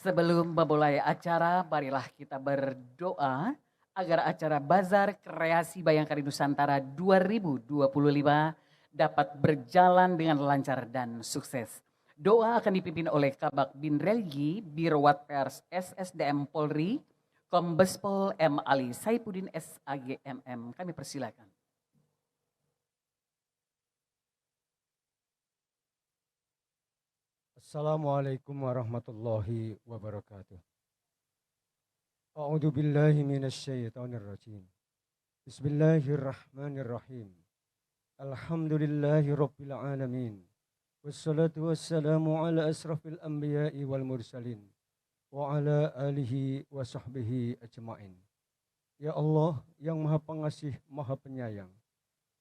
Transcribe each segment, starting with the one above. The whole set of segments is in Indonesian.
Sebelum memulai acara, marilah kita berdoa agar acara Bazar Kreasi Bayangkari Nusantara 2025 dapat berjalan dengan lancar dan sukses. Doa akan dipimpin oleh Kabak Bin Relgi, Birowat Pers SSDM Polri, Kombes Pol M. Ali Saipudin SAGMM. Kami persilakan. Assalamualaikum warahmatullahi wabarakatuh. A'udzu billahi minasyaitonir rajim. Bismillahirrahmanirrahim. Alhamdulillahi rabbil alamin. Wassalatu wassalamu ala asrafil anbiya'i wal mursalin wa ala alihi wa sahbihi ajmain. Ya Allah yang Maha Pengasih, Maha Penyayang,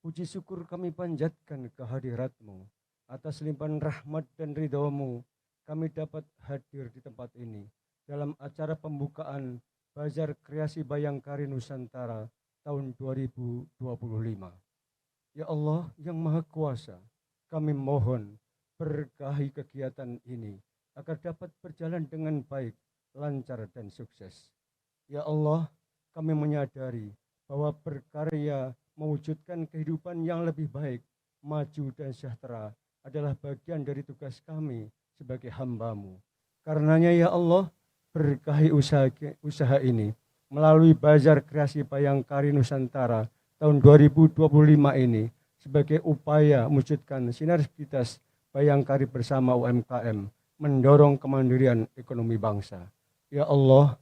puji syukur kami panjatkan kehadirat-Mu. Atas limpahan rahmat dan ridho-Mu, kami dapat hadir di tempat ini dalam acara pembukaan Bazar Kreasi Bayangkari Nusantara tahun 2025. Ya Allah yang Maha Kuasa, kami mohon berkahi kegiatan ini agar dapat berjalan dengan baik, lancar dan sukses. Ya Allah, kami menyadari bahwa berkarya mewujudkan kehidupan yang lebih baik, maju dan sejahtera adalah bagian dari tugas kami sebagai hamba-Mu. Karenanya ya Allah, berkahi usaha ini melalui Bazar Kreasi Bayangkari Nusantara tahun 2025 ini sebagai upaya mewujudkan sinergitas Bayangkari bersama UMKM mendorong kemandirian ekonomi bangsa. Ya Allah,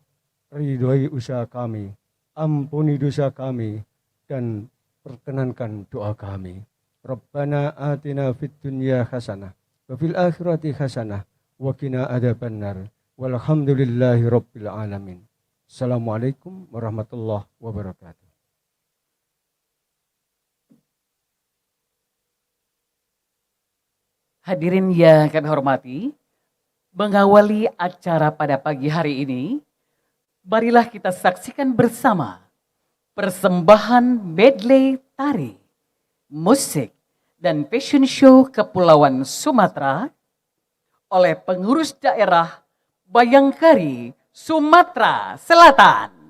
ridhoi usaha kami, ampuni dosa kami, dan perkenankan doa kami. Rabbana atina fid dunya hasanah wa fil akhirati hasanah wa qina adzabannar. Walhamdulillahi rabbil alamin. Assalamualaikum warahmatullahi wabarakatuh. Hadirin yang kami hormati, mengawali acara pada pagi hari ini, marilah kita saksikan bersama persembahan medley tari, musik, dan fashion show Kepulauan Sumatera oleh pengurus daerah Bayangkari, Sumatera Selatan.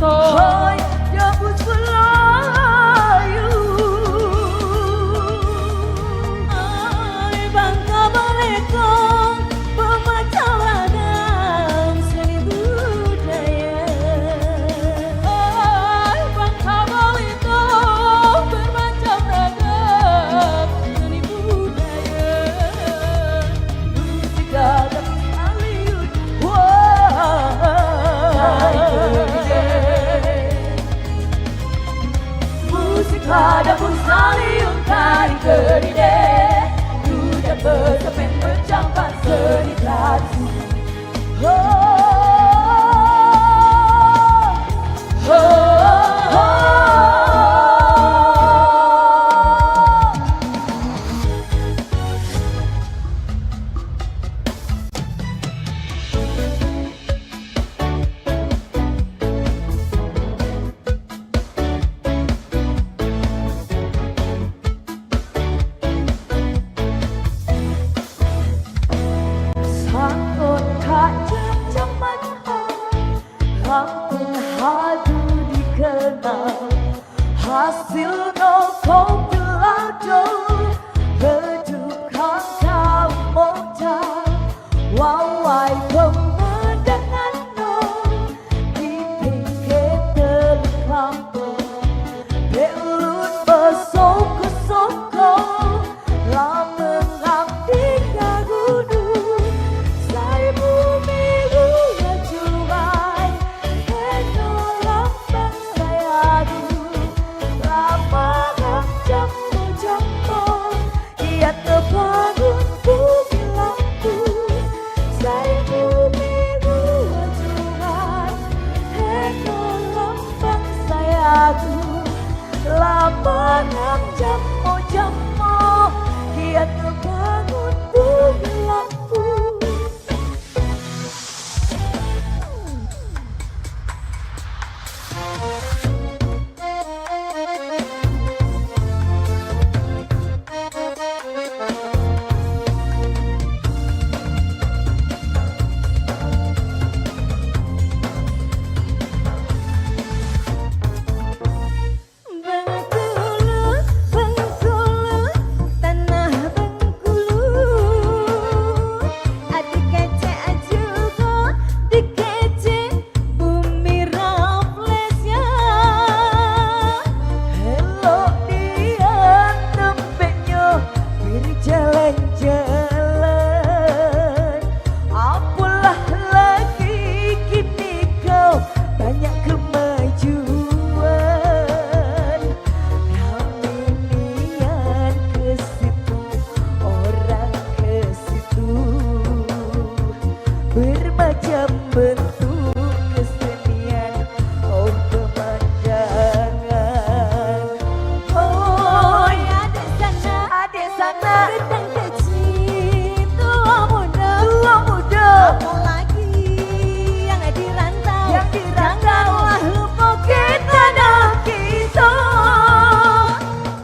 Santo. Hai Dapur Melayu, Hai Bangka Belitung, pemecah ragam seni budaya. hai Bangka Belitung, bermacam ragam seni budaya. Musik gagap Aliun, musik ada pun saliung tari keride, duda bersepen bercampak seni tradisi. Oh, oh, oh. Sangkut kaca zaman Lampung hadu dikenal Hasil no kopi lado Redukkan kau modal Wawai pemandangan no Di pinggir teluk kampung Belut bersoko-soko Lambeng abdi gunung Saya bumi gua jurai Eno lambang saya Lambang jambu-jambu Ia terbangun bumi lampu Saya bumi gua jurai Eno lambang saya Lambang jambu-jambu Ia terbangun bumi lampu. Bengkulu, Bengkulu, tanah Bengkulu. Adik kece juga, dikece bumi Rafflesnya. Hello dia tempatnya berjalan-jalan Apalah lagi kini kau banyak kemajuan Raminian ke situ, orang ke situ Bermacam bentuk kesenian, oh pemandangan Oh Adik sana, adik sana gedang kecil, tua muda. Apa lagi yang dirantau? Yang dirantau. Janganlah lupa kita dah kisah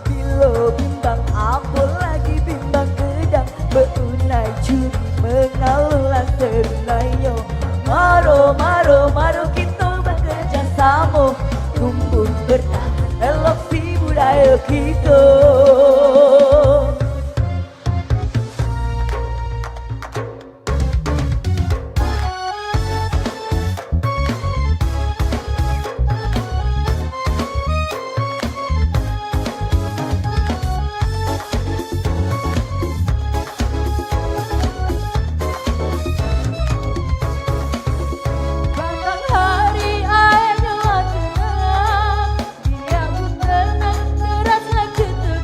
Bila bimbang apa lagi bimbang gedang Berunai curi mengalulah serunayo Maro maro maro kita bekerja sama Tumbuh bertahan elok si budaya kita Batang hari airnya cerah Dia pun tenang terasa ketenangan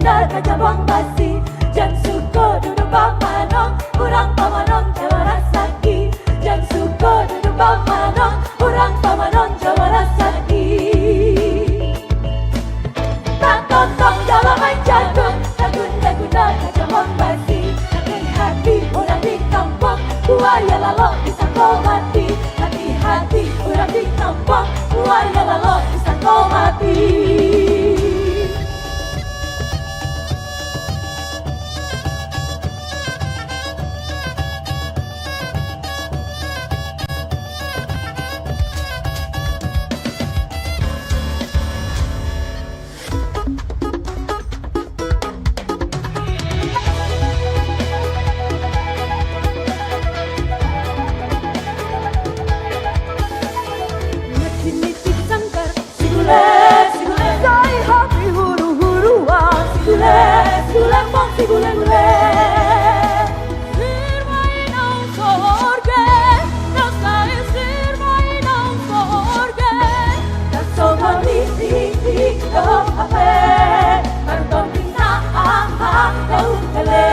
benar kaca buang basi. Jangan suka duduk pamanong, kurang pamanong jawa rasaki. Jangan suka duduk pamanong, kurang pamanong jawa rasaki. Tak totong dalam main jagung, tak guna-guna kaca buang basi. Hati-hati orang di kampung, buaya lalu bisa kau mati. Hati-hati orang di kampung, buaya lalu bisa kau mati. Nitip sangkar Sigule, sigule, say hati huru-huruan. Sigule, sigule, mong sigule-gule. Sirmain ang sorge, nasay sirmain ang sorge. Nasongon di dalam kafe, kantong tinaan daun tele.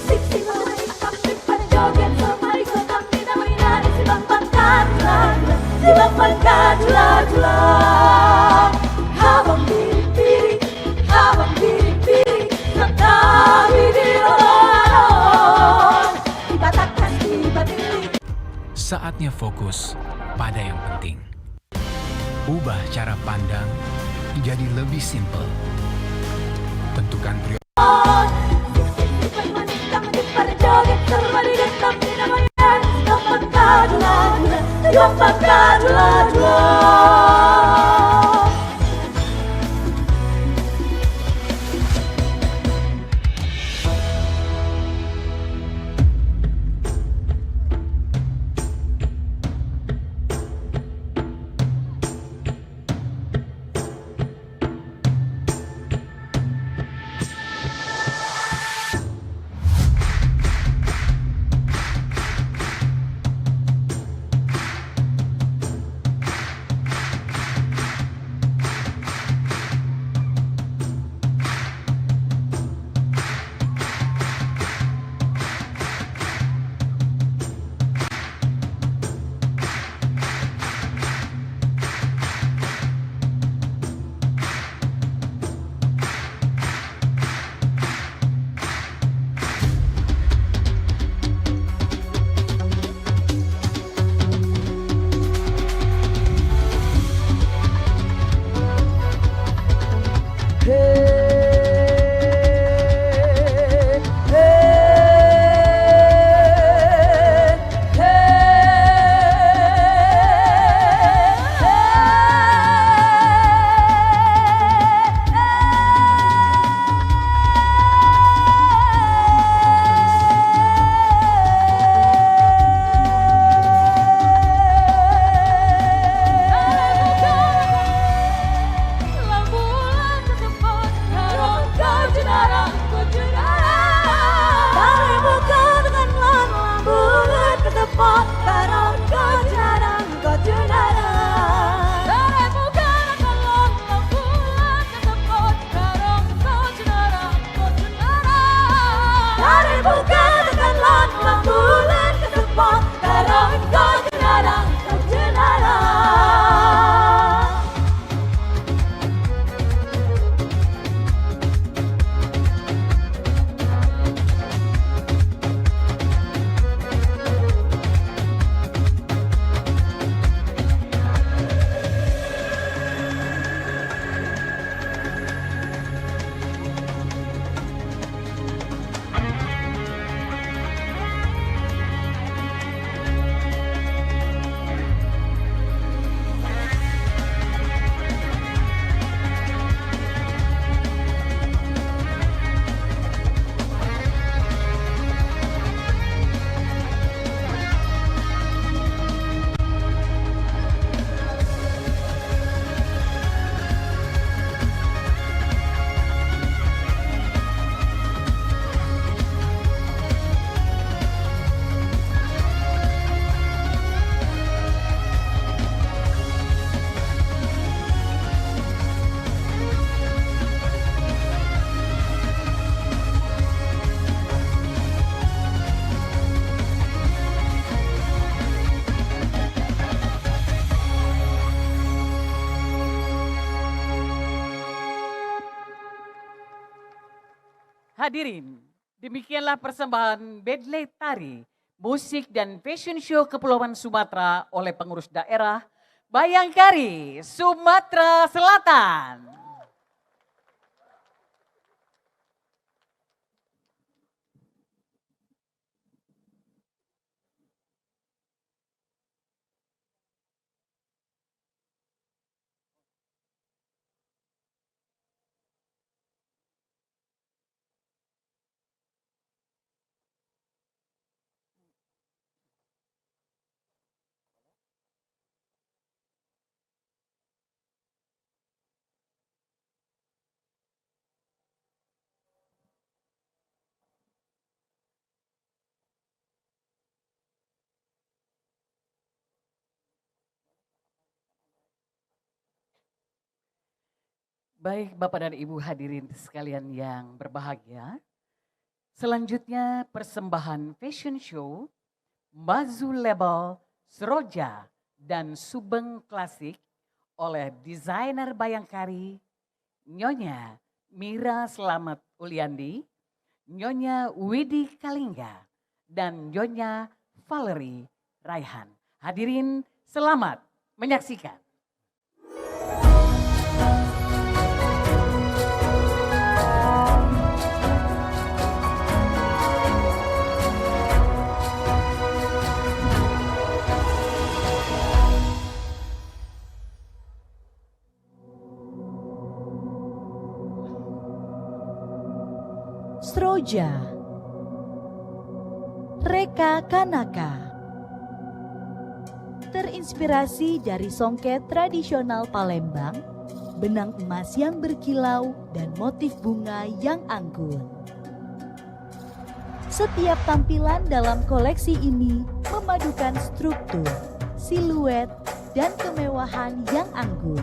Sik sik mari tapi pada joget semari kotak tidak mainan si bangkang kadula. Habang piri-piri, habang piri-piri, nagtabi di rolon. Ibatakkan tiba-tiba. Saatnya fokus pada yang penting. Ubah cara pandang jadi lebih simpel. Tentukan prioritas. Hadirin, demikianlah persembahan medley tari, musik dan fashion show Kepulauan Sumatera oleh pengurus daerah Bayangkari, Sumatera Selatan. Baik Bapak dan Ibu hadirin sekalian yang berbahagia. Selanjutnya persembahan fashion show Mazu Label, Seroja dan Subeng Klasik oleh desainer Bayangkari, Nyonya Mira Slamet Uliandi, Nyonya Widi Kalingga, dan Nyonya Valerie Raihan. Hadirin selamat menyaksikan. Seroja, Reka Kanaka. Terinspirasi dari songket tradisional Palembang, benang emas yang berkilau dan motif bunga yang anggun. Setiap tampilan dalam koleksi ini memadukan struktur, siluet, dan kemewahan yang anggun.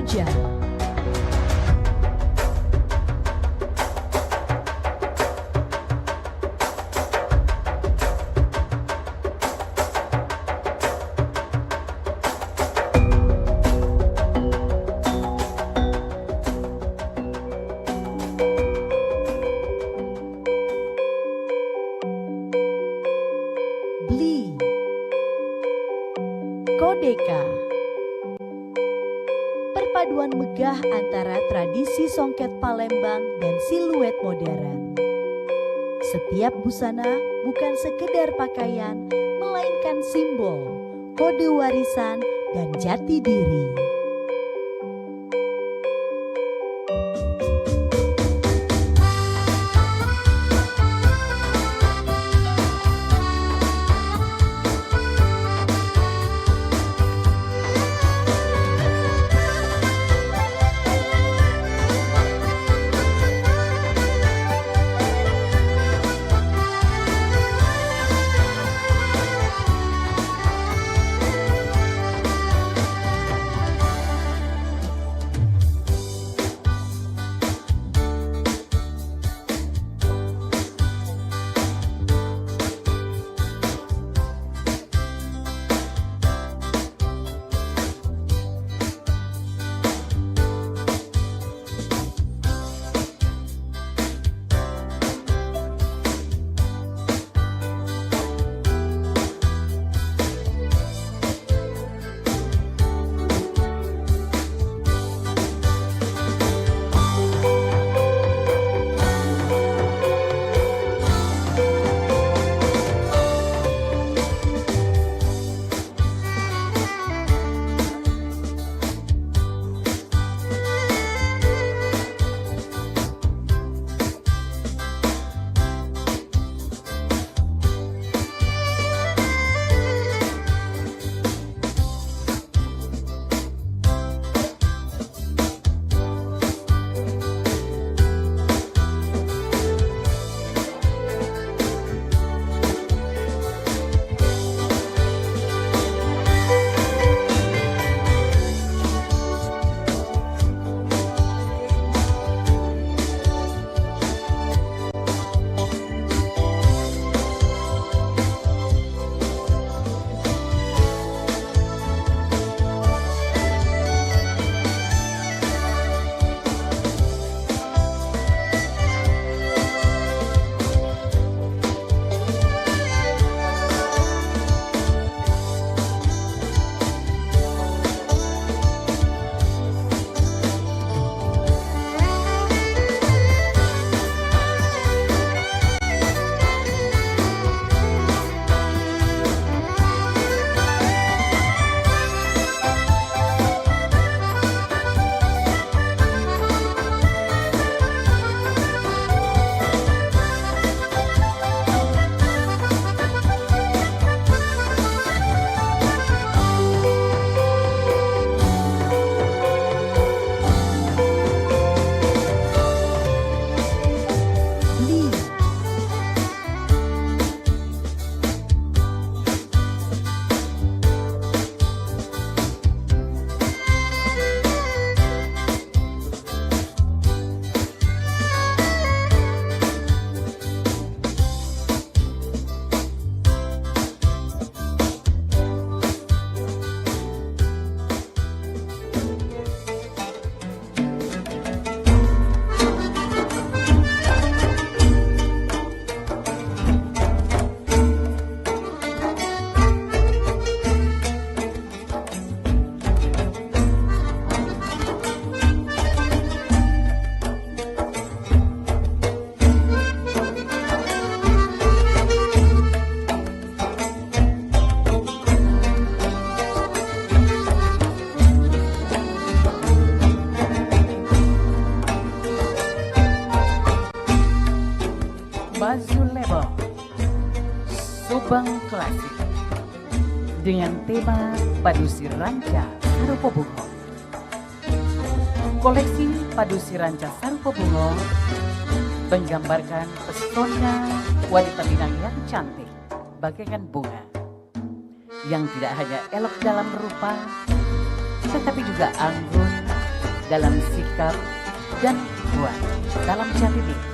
Kamboja. Bli, Kodeka. Perpaduan megah antara tradisi songket Palembang dan siluet modern. Setiap busana bukan sekedar pakaian, melainkan simbol, kode warisan, dan jati diri. Subang Klasik dengan tema Padusi Ranca Sarupo Bungo. Koleksi Padusi Ranca Sarupo Bungo menggambarkan pesona wanita Minang yang cantik bagaikan bunga, yang tidak hanya elok dalam rupa, tetapi juga anggun, dalam sikap dan kuat dalam jati diri.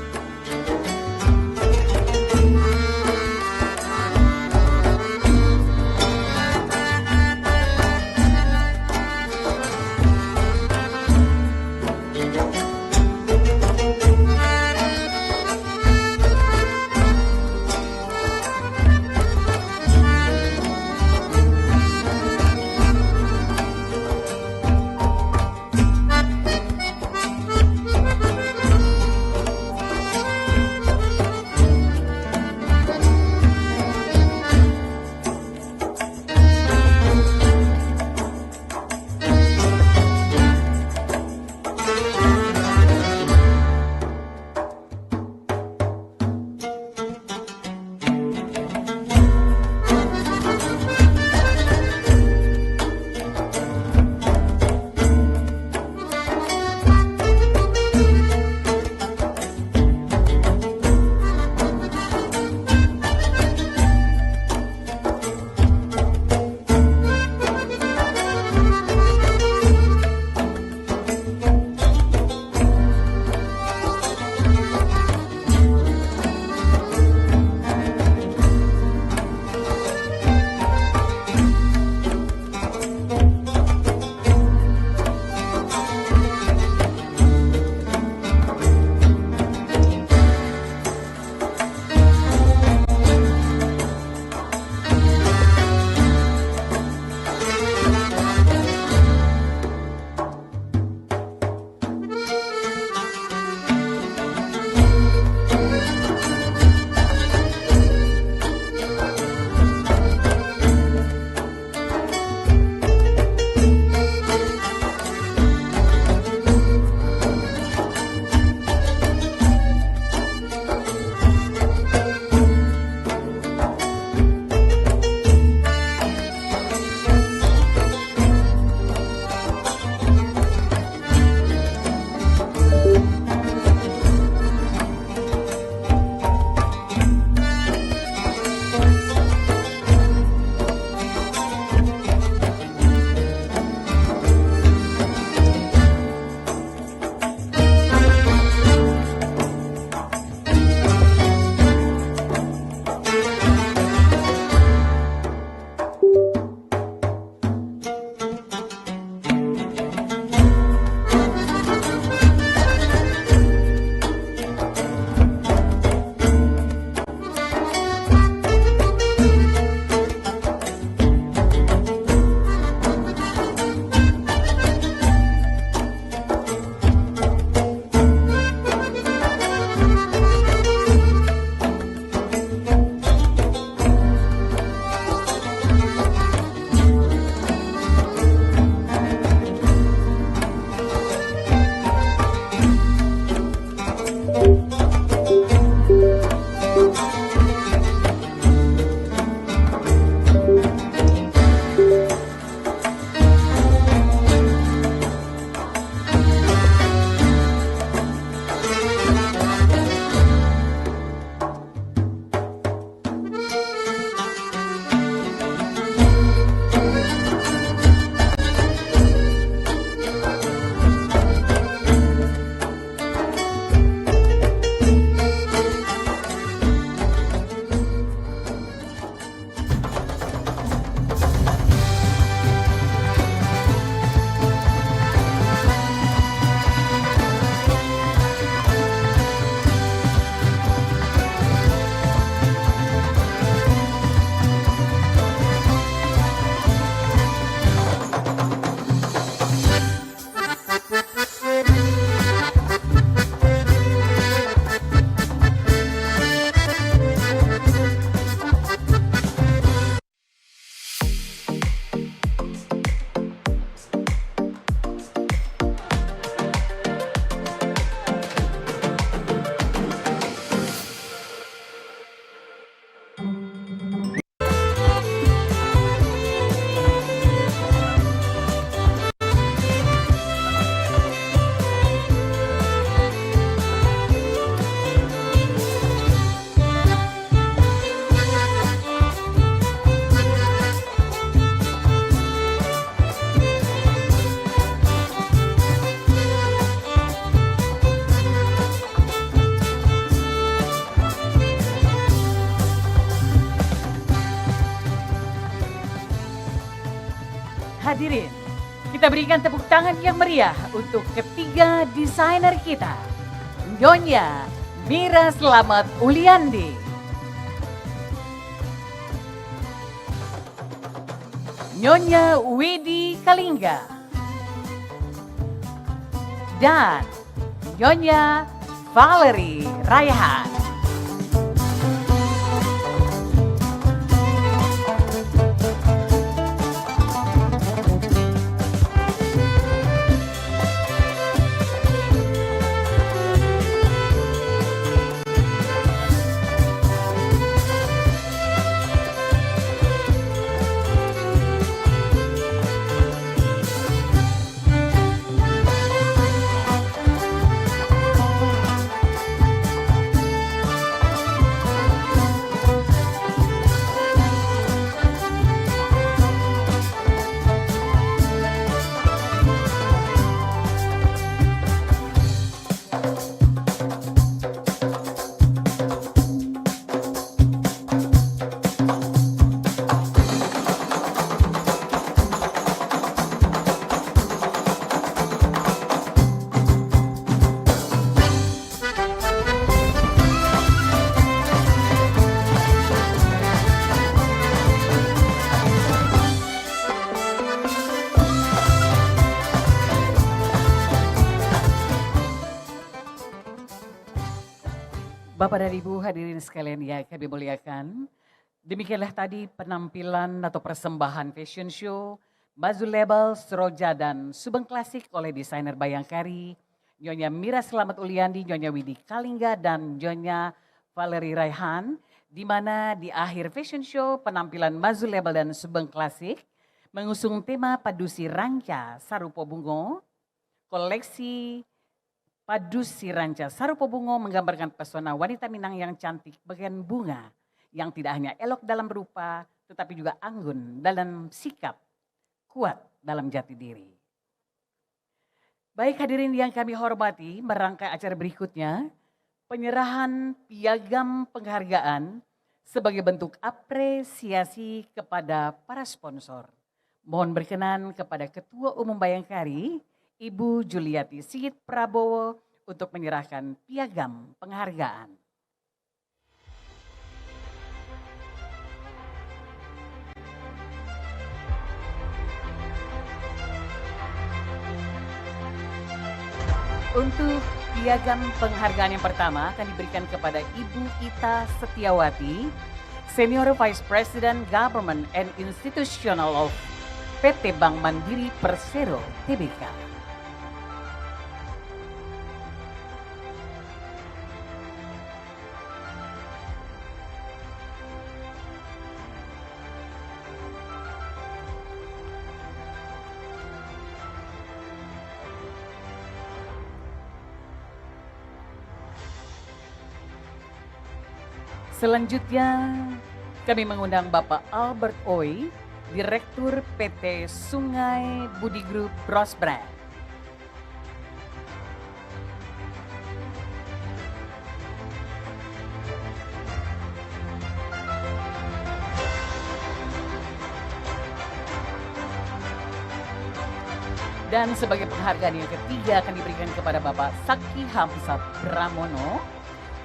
Kita berikan tepuk tangan yang meriah untuk ketiga desainer kita, Nyonya Mira Selamat Uliandi, Nyonya Widi Kalingga, dan Nyonya Valerie Raihan. Bapak dan Ibu hadirin sekalian yang kami muliakan, demikianlah tadi penampilan atau persembahan fashion show Mazul Label, Seroja dan Subeng Klasik oleh desainer Bayangkari, Nyonya Mira Selamat Uliandi, Nyonya Widi Kalingga dan Nyonya Valerie Raihan, di mana di akhir fashion show penampilan Mazul Label dan Subeng Klasik mengusung tema Padusi Ranca Sarupo Bungo, koleksi Padusi Ranca Sarupo Bungo menggambarkan pesona wanita Minang yang cantik bagian bunga yang tidak hanya elok dalam rupa tetapi juga anggun dalam sikap, kuat dalam jati diri. Baik hadirin yang kami hormati, merangkai acara berikutnya penyerahan piagam penghargaan sebagai bentuk apresiasi kepada para sponsor. Mohon berkenan kepada Ketua Umum Bayangkari, Ibu Juliati Sigit Prabowo untuk menyerahkan piagam penghargaan. Untuk piagam penghargaan yang pertama akan diberikan kepada Ibu Ita Setiawati, Senior Vice President Government and Institutional of PT Bank Mandiri Persero Tbk. Selanjutnya kami mengundang Bapak Albert Oi, Direktur PT Sungai Budi Group Brosbrand. Dan sebagai penghargaan yang ketiga akan diberikan kepada Bapak Saki Hamzat Pramono,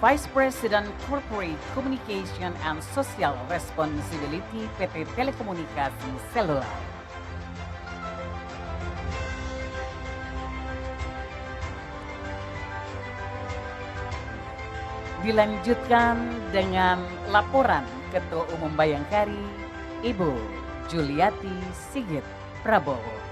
Vice President Corporate Communication and Social Responsibility PT Telekomunikasi Seluler. Dilanjutkan dengan laporan Ketua Umum Bayangkari, Ibu Juliati Sigit Prabowo.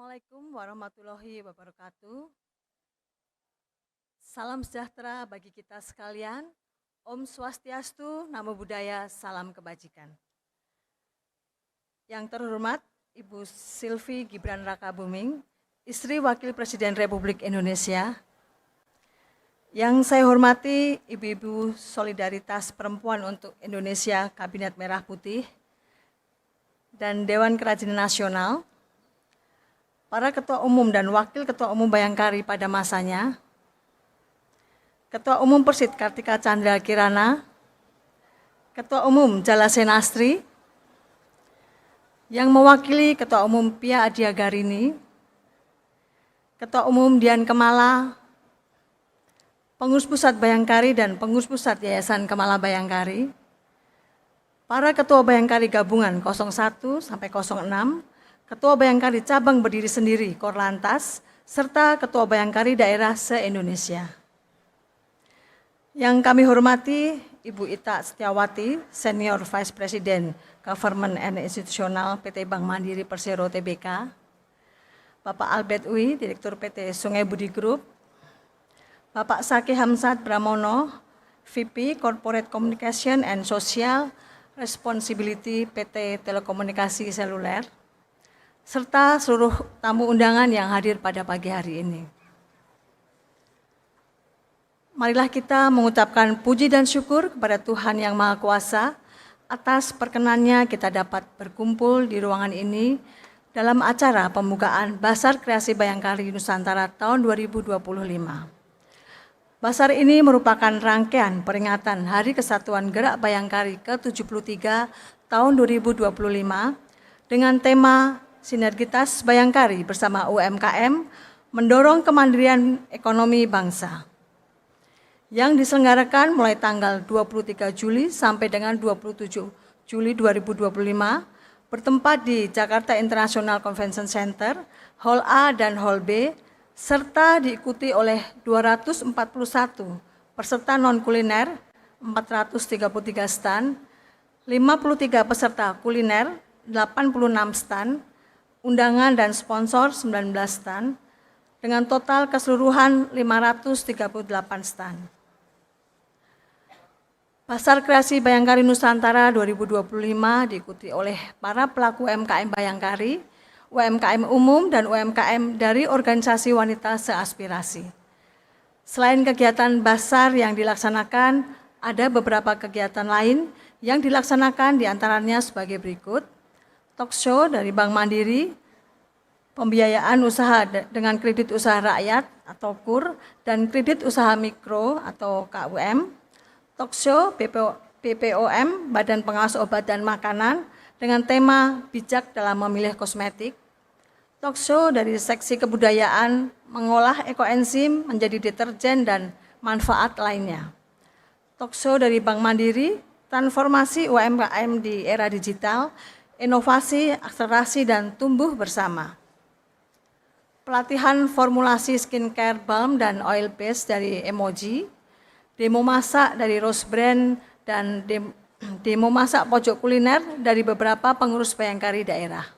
Assalamualaikum warahmatullahi wabarakatuh. Salam sejahtera bagi kita sekalian. Om Swastiastu, Namo Buddhaya, salam kebajikan. Yang terhormat Ibu Silvi Gibran Rakabuming, istri Wakil Presiden Republik Indonesia. Yang saya hormati Ibu-Ibu Solidaritas Perempuan untuk Indonesia Kabinet Merah Putih dan Dewan Kerajinan Nasional, para Ketua Umum dan Wakil Ketua Umum Bayangkari pada masanya, Ketua Umum Persit Kartika Chandra Kirana, Ketua Umum Jala Senastri, yang mewakili Ketua Umum Pia Adia Garini, Ketua Umum Dian Kemala, Pengurus Pusat Bayangkari dan Pengurus Pusat Yayasan Kemala Bayangkari, para Ketua Bayangkari Gabungan 01 sampai 06, Ketua Bayangkari Cabang Berdiri Sendiri Korlantas, serta Ketua Bayangkari Daerah se-Indonesia. Yang kami hormati Ibu Ita Setiawati, Senior Vice President Government and Institutional PT Bank Mandiri Persero Tbk, Bapak Albert Uy, Direktur PT Sungai Budi Group, Bapak Saki Hamzat Pramono, VP Corporate Communication and Social Responsibility PT Telekomunikasi Seluler, serta seluruh tamu undangan yang hadir pada pagi hari ini. Marilah kita mengucapkan puji dan syukur kepada Tuhan Yang Maha Kuasa atas perkenannya kita dapat berkumpul di ruangan ini dalam acara pembukaan Basar Kreasi Bayangkari Nusantara tahun 2025. Basar ini merupakan rangkaian peringatan Hari Kesatuan Gerak Bayangkari ke-73 tahun 2025 dengan tema Sinergitas Bayangkari bersama UMKM mendorong kemandirian ekonomi bangsa, yang diselenggarakan mulai tanggal 23 Juli sampai dengan 27 Juli 2025 bertempat di Jakarta International Convention Center, Hall A dan Hall B, serta diikuti oleh 241 peserta non-kuliner, 433 stand, 53 peserta kuliner, 86 stand, undangan dan sponsor 19 stand, dengan total keseluruhan 538 stand. Basar Kreasi Bayangkari Nusantara 2025 diikuti oleh para pelaku UMKM Bayangkari, UMKM umum, dan UMKM dari organisasi wanita seaspirasi. Selain kegiatan Basar yang dilaksanakan, ada beberapa kegiatan lain yang dilaksanakan diantaranya sebagai berikut: talk show dari Bank Mandiri, pembiayaan usaha dengan kredit usaha rakyat atau KUR, dan kredit usaha mikro atau KUM, talk show BPOM, Badan Pengawas Obat dan Makanan, dengan tema bijak dalam memilih kosmetik, talk show dari seksi kebudayaan, mengolah ekoenzim menjadi deterjen dan manfaat lainnya, talk show dari Bank Mandiri, transformasi UMKM di era digital, inovasi, akselerasi, dan tumbuh bersama, pelatihan formulasi skincare balm dan oil base dari Emoji, demo masak dari Rose Brand, dan demo masak pojok kuliner dari beberapa pengurus Bayangkari daerah.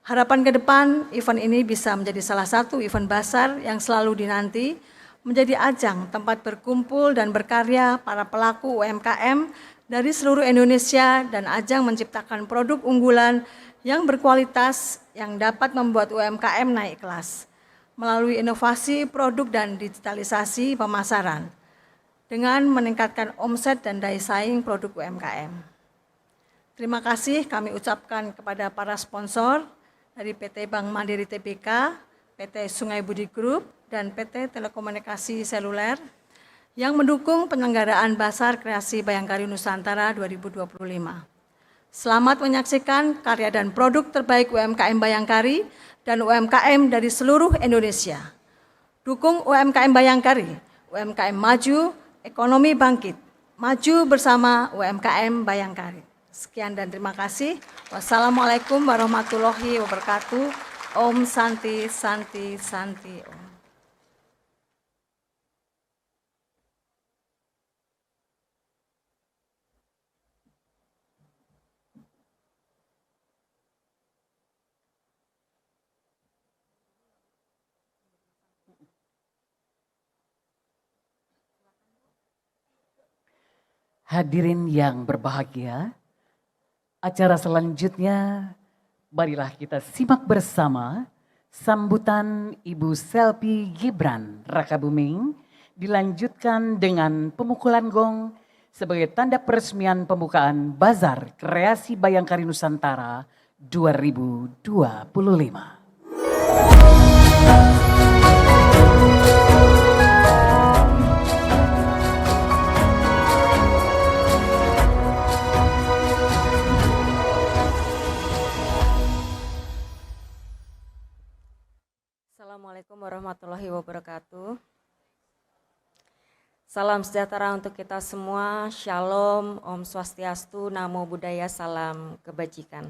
Harapan ke depan, event ini bisa menjadi salah satu event Basar yang selalu dinanti, menjadi ajang tempat berkumpul dan berkarya para pelaku UMKM dari seluruh Indonesia dan ajang menciptakan produk unggulan yang berkualitas yang dapat membuat UMKM naik kelas melalui inovasi produk dan digitalisasi pemasaran, dengan meningkatkan omset dan daya saing produk UMKM. Terima kasih kami ucapkan kepada para sponsor dari PT Bank Mandiri Tbk, PT Sungai Budi Group, dan PT Telekomunikasi Seluler yang mendukung penyelenggaraan Basar Kreasi Bayangkari Nusantara 2025. Selamat menyaksikan karya dan produk terbaik UMKM Bayangkari dan UMKM dari seluruh Indonesia. Dukung UMKM Bayangkari, UMKM maju, ekonomi bangkit, maju bersama UMKM Bayangkari. Sekian dan terima kasih. Wassalamualaikum warahmatullahi wabarakatuh. Om Santi Santi Santi Om. Hadirin yang berbahagia, acara selanjutnya marilah kita simak bersama sambutan Ibu Selvi Gibran Rakabuming dilanjutkan dengan pemukulan gong sebagai tanda peresmian pembukaan Bazar Kreasi Bayangkari Nusantara 2025. Salam sejahtera untuk kita semua, Shalom, Om Swastiastu, Namo Buddhaya, salam kebajikan.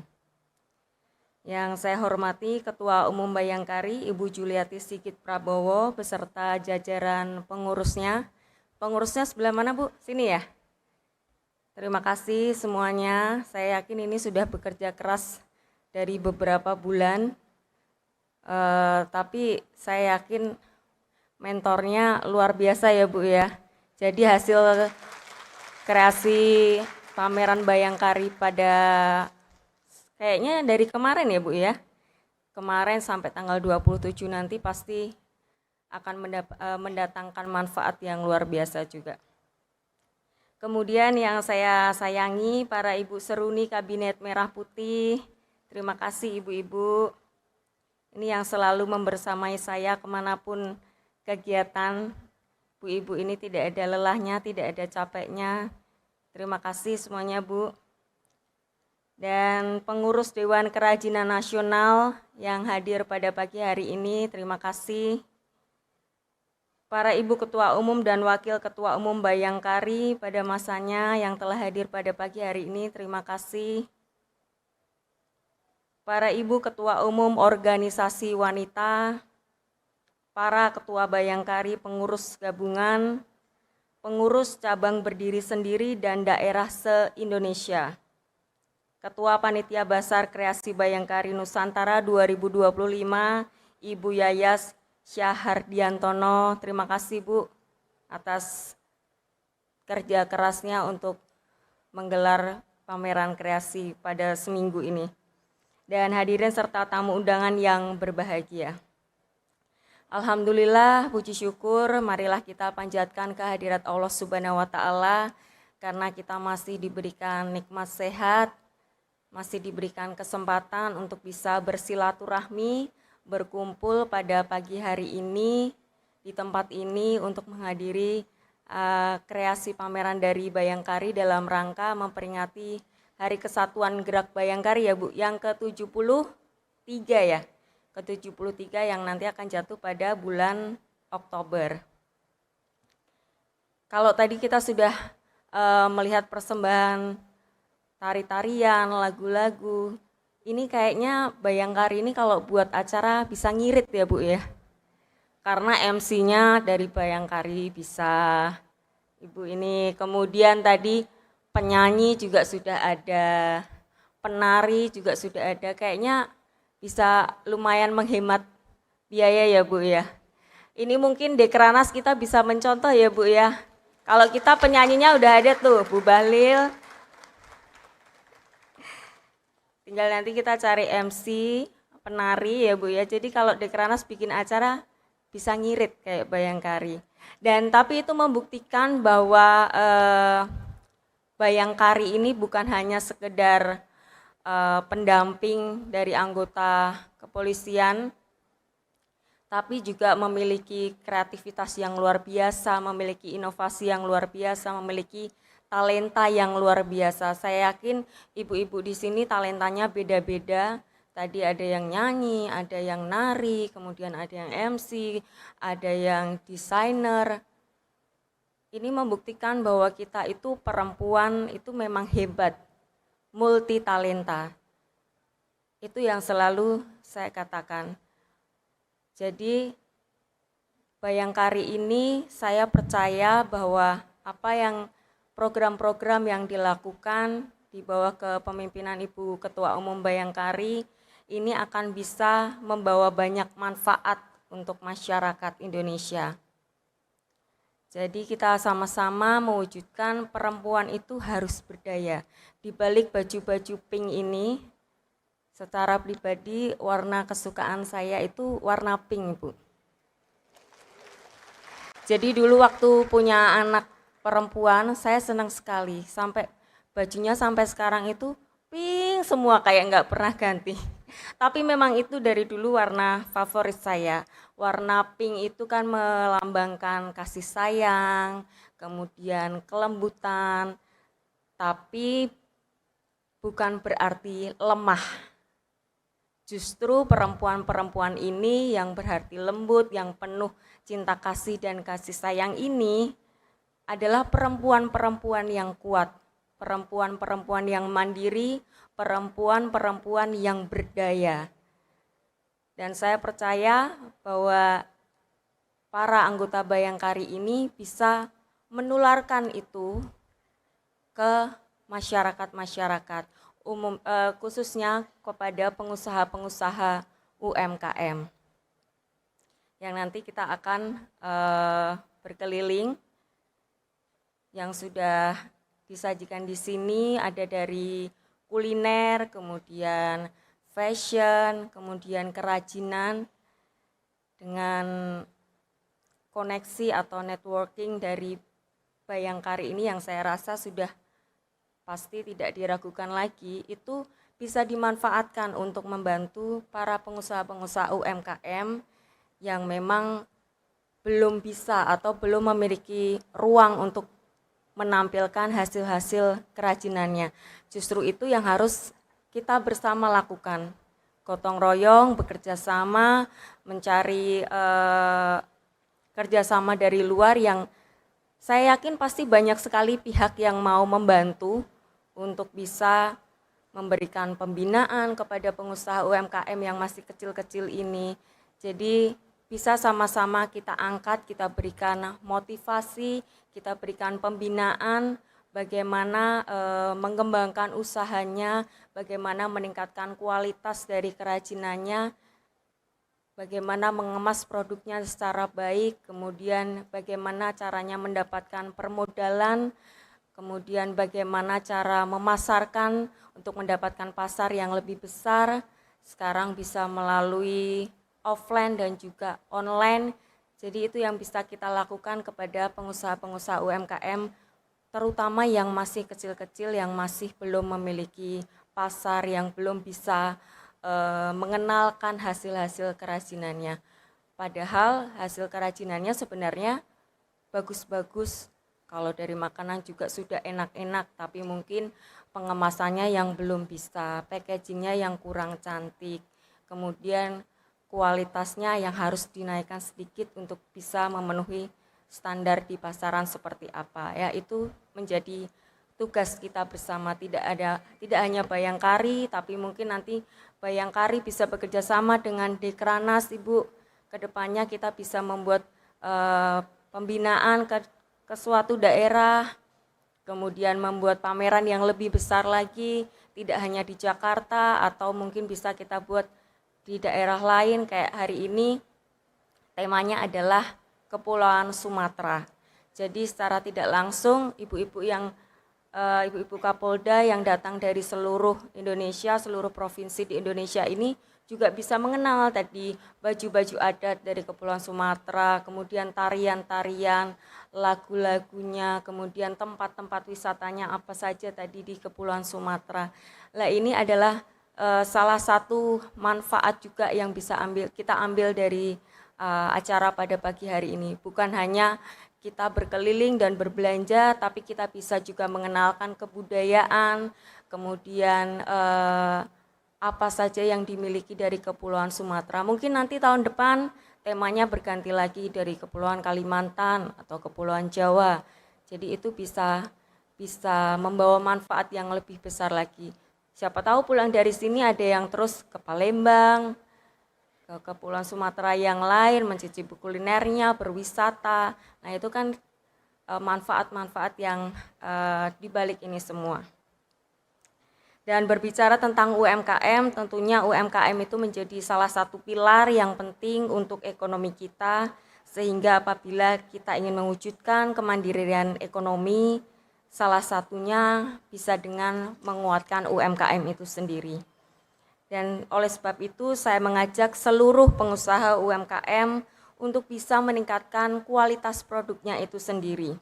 Yang saya hormati Ketua Umum Bayangkari, Ibu Juliati Sigit Prabowo, beserta jajaran pengurusnya. Pengurusnya sebelah mana, Bu? Sini ya? Terima kasih semuanya, saya yakin ini sudah bekerja keras dari beberapa bulan, tapi saya yakin mentornya luar biasa ya Bu ya. Jadi hasil kreasi pameran Bayangkari pada kayaknya dari kemarin ya Bu ya. Kemarin sampai tanggal 27 nanti pasti akan mendatangkan manfaat yang luar biasa juga. Kemudian yang saya sayangi para Ibu Seruni Kabinet Merah Putih, terima kasih Ibu-Ibu. Ini yang selalu membersamai saya kemanapun kegiatan. Bu-ibu ini tidak ada lelahnya, tidak ada capeknya. Terima kasih semuanya Bu. Dan pengurus Dewan Kerajinan Nasional yang hadir pada pagi hari ini, terima kasih. Para Ibu Ketua Umum dan Wakil Ketua Umum Bayangkari pada masanya yang telah hadir pada pagi hari ini, terima kasih. Para Ibu Ketua Umum Organisasi Wanita, para Ketua Bayangkari, pengurus gabungan, pengurus cabang berdiri sendiri dan daerah se-Indonesia, Ketua Panitia Basar Kreasi Bayangkari Nusantara 2025, Ibu Yayas Syahardiantono, terima kasih Bu atas kerja kerasnya untuk menggelar pameran kreasi pada seminggu ini. Dan hadirin serta tamu undangan yang berbahagia. Alhamdulillah, puji syukur, marilah kita panjatkan kehadirat Allah Subhanahu wa Ta'ala, karena kita masih diberikan nikmat sehat, masih diberikan kesempatan untuk bisa bersilaturahmi, berkumpul pada pagi hari ini di tempat ini untuk menghadiri kreasi pameran dari Bayangkari dalam rangka memperingati Hari Kesatuan Gerak Bayangkari ya Bu, yang ke-73 ya. Ke-73 yang nanti akan jatuh pada bulan Oktober. Kalau tadi kita sudah melihat persembahan tari-tarian, lagu-lagu, ini kayaknya Bayangkari ini kalau buat acara bisa ngirit ya Bu ya. Karena MC-nya dari Bayangkari bisa. Ibu ini kemudian tadi penyanyi juga sudah ada, penari juga sudah ada, kayaknya bisa lumayan menghemat biaya ya Bu ya. Ini mungkin Dekranas kita bisa mencontoh ya Bu ya. Kalau kita penyanyinya udah ada tuh, Bu Bahlil. Tinggal nanti kita cari MC, penari ya Bu ya. Jadi kalau Dekranas bikin acara bisa ngirit kayak Bayangkari. Dan tapi itu membuktikan bahwa Bayangkari ini bukan hanya sekedar pendamping dari anggota kepolisian, tapi juga memiliki kreativitas yang luar biasa, memiliki inovasi yang luar biasa, memiliki talenta yang luar biasa. Saya yakin ibu-ibu di sini talentanya beda-beda. Tadi ada yang nyanyi, ada yang nari, kemudian ada yang MC, ada yang desainer. Ini membuktikan bahwa kita itu perempuan itu memang hebat, multi talenta. Itu yang selalu saya katakan. Jadi Bayangkari ini saya percaya bahwa apa yang program-program yang dilakukan di bawah kepemimpinan Ibu Ketua Umum Bayangkari ini akan bisa membawa banyak manfaat untuk masyarakat Indonesia. Jadi kita sama-sama mewujudkan perempuan itu harus berdaya. Di balik baju-baju pink ini, secara pribadi warna kesukaan saya itu warna pink Bu. Jadi dulu waktu punya anak perempuan saya senang sekali, sampai bajunya sampai sekarang itu pink semua kayak nggak pernah ganti. Tapi memang itu dari dulu warna favorit saya. Warna pink itu kan melambangkan kasih sayang, kemudian kelembutan, tapi bukan berarti lemah. Justru perempuan-perempuan ini yang berhati lembut, yang penuh cinta kasih dan kasih sayang ini adalah perempuan-perempuan yang kuat, perempuan-perempuan yang mandiri, perempuan-perempuan yang berdaya. Dan saya percaya bahwa para anggota Bayangkari ini bisa menularkan itu ke masyarakat-masyarakat, khususnya kepada pengusaha-pengusaha UMKM. Yang nanti kita akan berkeliling. Yang sudah disajikan di sini ada dari kuliner, kemudian fashion, kemudian kerajinan, dengan koneksi atau networking dari Bayangkari ini yang saya rasa sudah pasti tidak diragukan lagi, itu bisa dimanfaatkan untuk membantu para pengusaha-pengusaha UMKM yang memang belum bisa atau belum memiliki ruang untuk menampilkan hasil-hasil kerajinannya. Justru itu yang harus kita bersama lakukan. Gotong royong, bekerja sama, mencari kerjasama dari luar yang saya yakin pasti banyak sekali pihak yang mau membantu untuk bisa memberikan pembinaan kepada pengusaha UMKM yang masih kecil-kecil ini. Jadi bisa sama-sama kita angkat, kita berikan motivasi, kita berikan pembinaan, bagaimana mengembangkan usahanya, bagaimana meningkatkan kualitas dari kerajinannya, bagaimana mengemas produknya secara baik, kemudian bagaimana caranya mendapatkan permodalan, kemudian bagaimana cara memasarkan untuk mendapatkan pasar yang lebih besar, sekarang bisa melalui offline dan juga online. Jadi itu yang bisa kita lakukan kepada pengusaha-pengusaha UMKM, terutama yang masih kecil-kecil, yang masih belum memiliki pasar, yang belum bisa mengenalkan hasil-hasil kerajinannya. Padahal hasil kerajinannya sebenarnya bagus-bagus, kalau dari makanan juga sudah enak-enak, tapi mungkin pengemasannya yang belum bisa, packagingnya yang kurang cantik, kemudian kualitasnya yang harus dinaikkan sedikit untuk bisa memenuhi standar di pasaran seperti apa. Ya, itu menjadi tugas kita bersama, tidak hanya Bayangkari, tapi mungkin nanti Bayangkari bisa bekerja sama dengan Dekranas, Ibu. Kedepannya kita bisa membuat pembinaan ke suatu daerah, kemudian membuat pameran yang lebih besar lagi, tidak hanya di Jakarta, atau mungkin bisa kita buat di daerah lain. Kayak hari ini temanya adalah Kepulauan Sumatera. Jadi secara tidak langsung ibu-ibu Kapolda yang datang dari seluruh Indonesia, seluruh provinsi di Indonesia ini juga bisa mengenal tadi baju-baju adat dari Kepulauan Sumatera, kemudian tarian-tarian, lagu-lagunya, kemudian tempat-tempat wisatanya apa saja tadi di Kepulauan Sumatera. Nah, ini adalah salah satu manfaat juga yang bisa kita ambil dari acara pada pagi hari ini. Bukan hanya kita berkeliling dan berbelanja, tapi kita bisa juga mengenalkan kebudayaan, kemudian apa saja yang dimiliki dari Kepulauan Sumatera. Mungkin nanti tahun depan temanya berganti lagi dari Kepulauan Kalimantan atau Kepulauan Jawa. Jadi itu bisa membawa manfaat yang lebih besar lagi. Siapa tahu pulang dari sini ada yang terus ke Palembang, ke Kepulauan Sumatera yang lain, mencicipi kulinernya, berwisata. Nah, itu kan manfaat-manfaat yang dibalik ini semua. Dan berbicara tentang UMKM, tentunya UMKM itu menjadi salah satu pilar yang penting untuk ekonomi kita, sehingga apabila kita ingin mewujudkan kemandirian ekonomi, salah satunya bisa dengan menguatkan UMKM itu sendiri. Dan oleh sebab itu saya mengajak seluruh pengusaha UMKM untuk bisa meningkatkan kualitas produknya itu sendiri.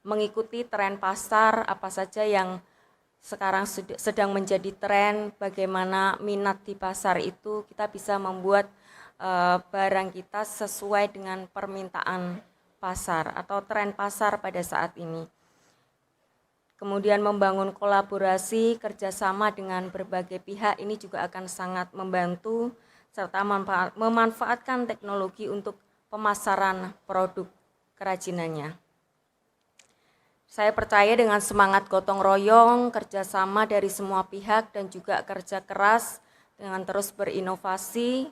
Mengikuti tren pasar apa saja yang sekarang sedang menjadi tren, bagaimana minat di pasar itu, kita bisa membuat barang kita sesuai dengan permintaan pasar atau tren pasar pada saat ini. Kemudian membangun kolaborasi, kerjasama dengan berbagai pihak, ini juga akan sangat membantu, serta memanfaatkan teknologi untuk pemasaran produk kerajinannya. Saya percaya dengan semangat gotong royong, kerjasama dari semua pihak dan juga kerja keras dengan terus berinovasi,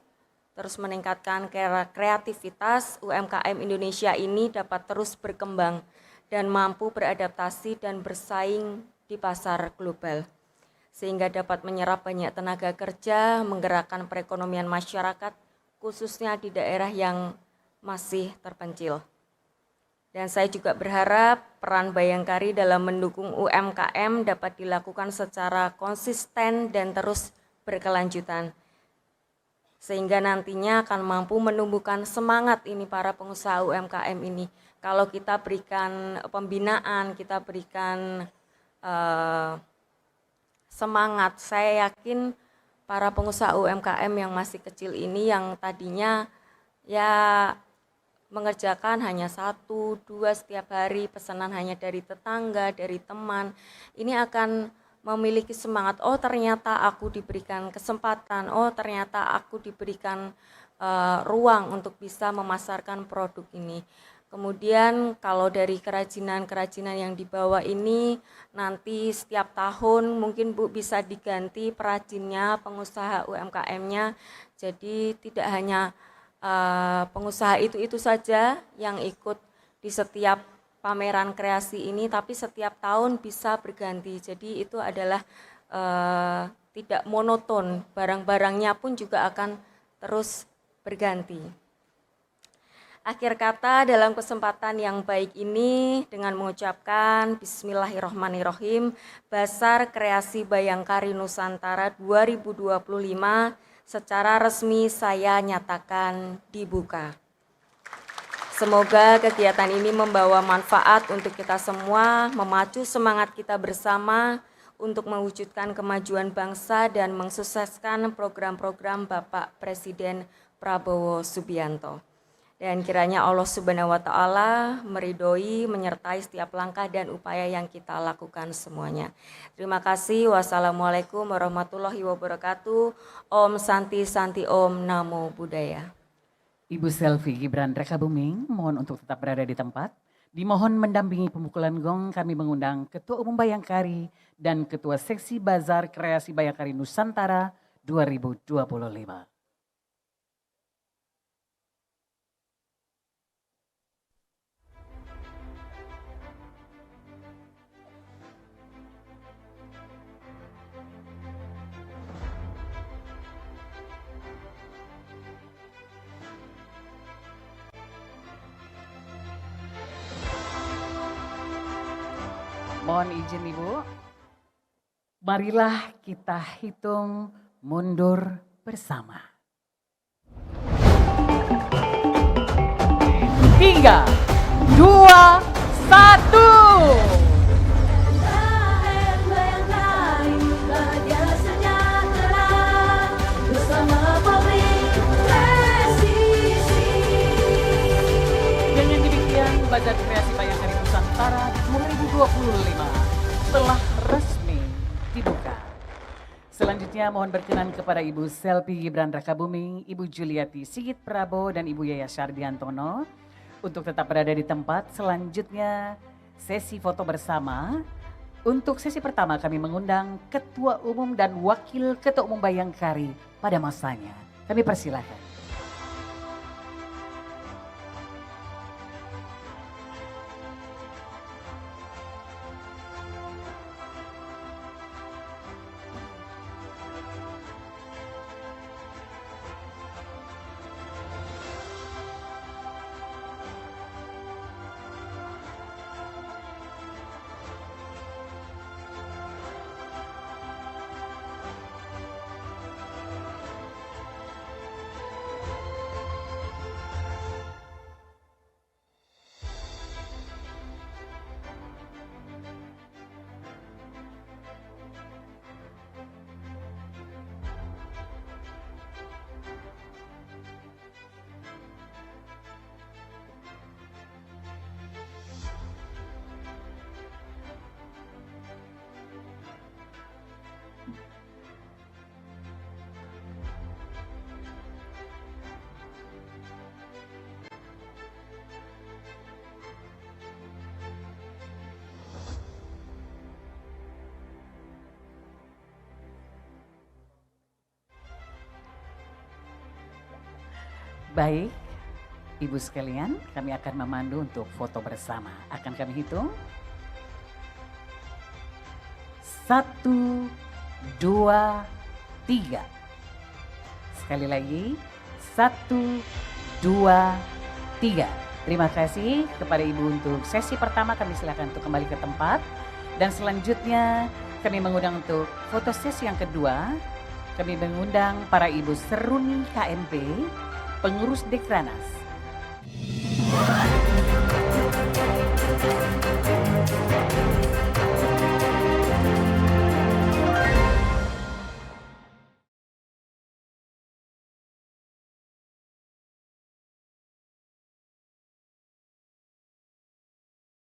terus meningkatkan kreativitas, UMKM Indonesia ini dapat terus berkembang dan mampu beradaptasi dan bersaing di pasar global, sehingga dapat menyerap banyak tenaga kerja, menggerakkan perekonomian masyarakat, khususnya di daerah yang masih terpencil. Dan saya juga berharap peran Bayangkari dalam mendukung UMKM dapat dilakukan secara konsisten dan terus berkelanjutan, sehingga nantinya akan mampu menumbuhkan semangat ini para pengusaha UMKM ini. Kalau kita berikan pembinaan, kita berikan semangat, saya yakin para pengusaha UMKM yang masih kecil ini yang tadinya ya mengerjakan hanya 1, 2 setiap hari, pesanan hanya dari tetangga, dari teman, ini akan memiliki semangat, oh ternyata aku diberikan kesempatan, oh ternyata aku diberikan ruang untuk bisa memasarkan produk ini. Kemudian kalau dari kerajinan-kerajinan yang dibawa ini nanti setiap tahun mungkin Bu bisa diganti perajinnya, pengusaha UMKM-nya, jadi tidak hanya pengusaha itu saja yang ikut di setiap pameran kreasi ini, tapi setiap tahun bisa berganti. Jadi itu adalah tidak monoton, barang-barangnya pun juga akan terus berganti. Akhir kata dalam kesempatan yang baik ini dengan mengucapkan Bismillahirrahmanirrahim, Bazar Kreasi Bayangkari Nusantara 2025 secara resmi saya nyatakan dibuka. Semoga kegiatan ini membawa manfaat untuk kita semua, memacu semangat kita bersama untuk mewujudkan kemajuan bangsa dan mensukseskan program-program Bapak Presiden Prabowo Subianto. Dan kiranya Allah Subhanahu wa Ta'ala meridhoi, menyertai setiap langkah dan upaya yang kita lakukan semuanya. Terima kasih. Wassalamualaikum warahmatullahi wabarakatuh. Om Santi Santi Om Namo Buddhaya. Ibu Selvi Gibran Rakabuming mohon untuk tetap berada di tempat. Dimohon mendampingi pemukulan gong, kami mengundang Ketua Umum Bayangkari dan Ketua Seksi Bazar Kreasi Bayangkari Nusantara 2025. Mohon izin Ibu, marilah kita hitung mundur bersama. 3, 2, 1. Dengan demikian, Bazar Kreasi Bayangkari Nusantara 2025 telah resmi dibuka. Selanjutnya mohon berkenan kepada Ibu Selvi Gibran Rakabuming, Ibu Juliati Sigit Prabowo dan Ibu Yaya Sardiantono untuk tetap berada di tempat. Selanjutnya sesi foto bersama. Untuk sesi pertama kami mengundang Ketua Umum dan Wakil Ketua Umum Bayangkari pada masanya. Kami persilakan. Baik, Ibu sekalian, kami akan memandu untuk foto bersama. Akan kami hitung. 1, 2, 3. Sekali lagi, 1, 2, 3. Terima kasih kepada Ibu untuk sesi pertama. Kami silakan untuk kembali ke tempat. Dan selanjutnya kami mengundang untuk foto sesi yang kedua. Kami mengundang para Ibu Seruni KMP, pengurus Dekranas.